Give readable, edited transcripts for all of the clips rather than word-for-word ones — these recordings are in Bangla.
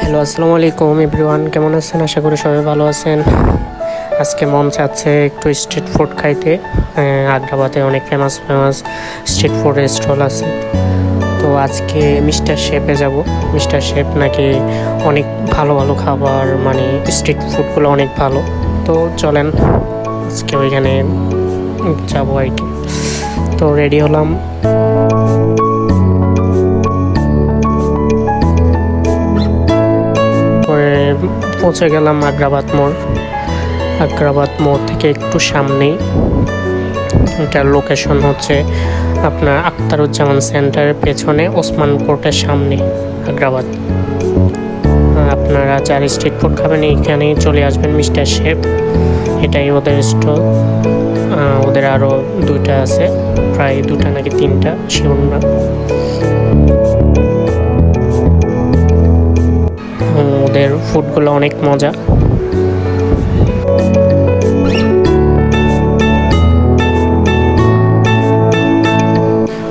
হ্যালো, আসসালামু আলাইকুম এভরিওয়ান। কেমন আছেন? আশা করি সবাই ভালো আছেন। আজকে মন চাচ্ছে একটু স্ট্রিট ফুড খাইতে। আগ্রাবাদে অনেক ফেমাস স্ট্রিট ফুডের স্টল আছে। তো আজকে মিস্টার শেপে যাব। মিস্টার শেপ নাকি অনেক ভালো ভালো খাবার, মানে স্ট্রিট ফুডগুলো অনেক ভালো। তো চলেন আজকে ওইখানে যাবো আর কি। তো রেডি হলাম। পৌঁছে গেলাম আগ্রাবাদ মোড় থেকে একটু সামনেই। এটার লোকেশন হচ্ছে আপনার আখতারুজ্জামান সেন্টারের পেছনে, ওসমান কোর্টের সামনে, আগ্রাবাদ। আপনারা যারা স্ট্রিট ফুড খাবেন এইখানেই চলে আসবেন, মিস্টার শেপ। এটাই ওদের স্টল। ওদের আরও দুইটা আছে, প্রায় দুটা নাকি তিনটা, শিওর না। ওদের ফুডগুলো অনেক মজা।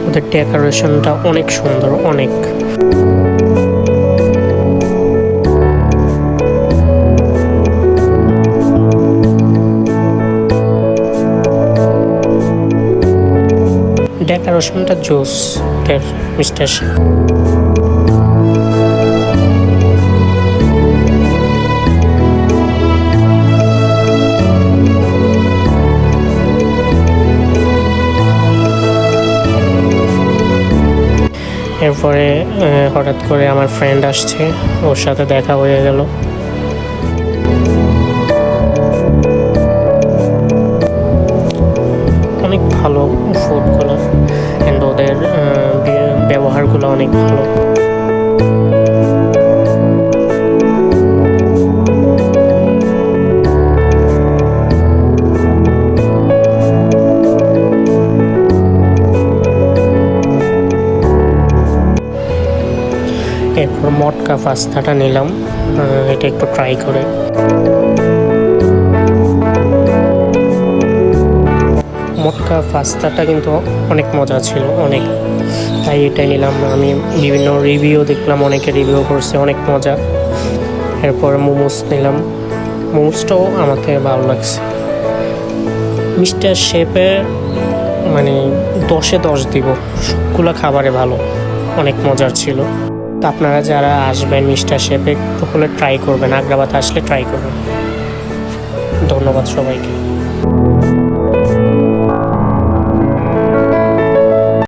ওদের ডেকোরেশনটা অনেক সুন্দর, অনেক। ডেকোরেশনটা জোস ওদের মিস্টার শেপ। এরপরে হঠাৎ করে আমার ফ্রেন্ড আসছে, ওর সাথে দেখা হয়ে গেল। অনেক ভালো ফুডগুলো, অ্যান্ড ওদের ব্যবহারগুলো অনেক ভালো। এরপর মটকা পাস্তাটা নিলাম, এটা একটু ট্রাই করে। মটকা পাস্তাটা কিন্তু অনেক মজা ছিল, অনেক। তাই এটাই নিলাম। আমি বিভিন্ন রিভিউ দেখলাম, অনেকে রিভিউ করছে, অনেক মজা। এরপর মোমোস নিলাম। মোমোসটাও আমাকে ভালো লাগছে। মিস্টার শেপের মানে 10-এ 10 দিব, সবগুলো খাবারে ভালো, অনেক মজার ছিল। তো আপনারা যারা আসবেন মিস্টার শেপে একটু হলে ট্রাই করবেন, আগ্রাবাদ আসলে ট্রাই করবেন। ধন্যবাদ সবাইকে।